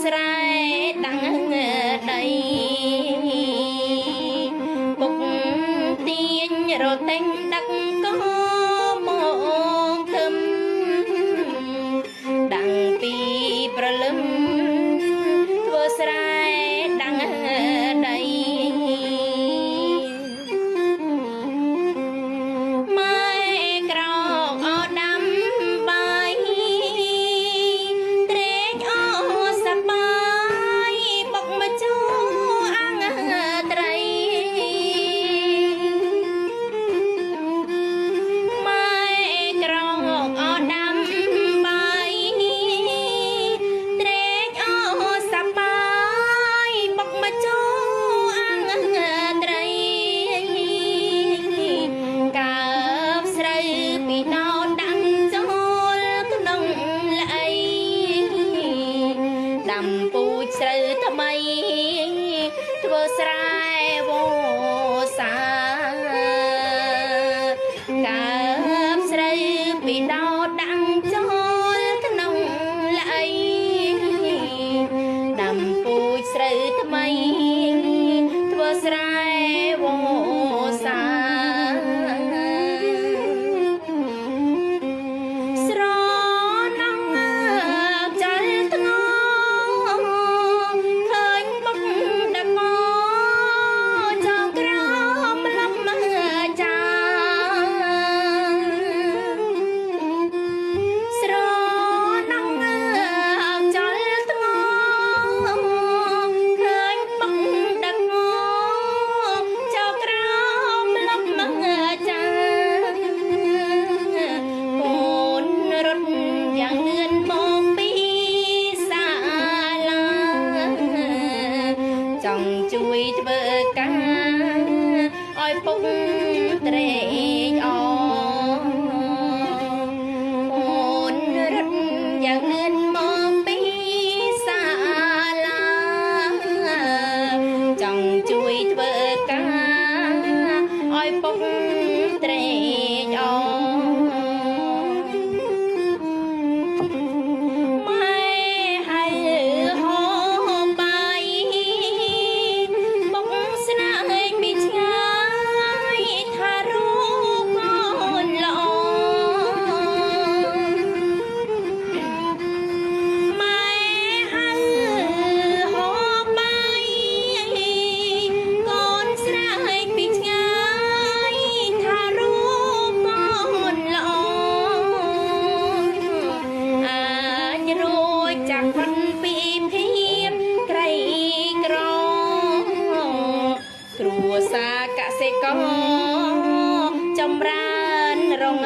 ស្រែដាំងដីពុកទាញរទេញដឹកក៏មកគឹមដាំងពីព្រលឹមធ្វើស្រែដាំងដីម៉ែក្រោកអដាំបាយត្រេកអសប្បាយបុកមកជូអាំងត្រីម៉ែក្រោកអដាំបាយត្រេកអសប្បាយបុកមកជូអាំងត្រីកើបស្រូវពីដោនដាក់ចូលក្នុងល្អីដាំពូជស្រូវថ្មីធ្វើស្រែវសាកើបស្រូវពីដោនដាក់ចូលក្នុងល្អីដាំពូជស្រូវថ្មីធ្វើស្រែវសាស្រណងចលថ្ងឃើញបុកដឹកមកចងក្រោមលំចាស្រណងចលថ្ងឃើញបុកដឹកមកចងក្រោមលំចាកូនរត់យ៉ាងលឿនមកពីសាលាចង់ជួយធ្វើការឲ្យពុកត្រេកអរកូនរត់យ៉ាងលឿនមកពីសាលាចង់ជួយធ្វើការឲ្យពុកត្រេកអរម៉ែហើយហូបបាយបុកស្នាកពីឆ្ងាយថារូបកូនល្អម៉ែហើយហូបបាយកូនស្នាកពីឆ្ងាយថារូបកូនល្អអាចរួចจากคนពីភាពក្រីក្រគ្រួសារកសិករចម្រើនរង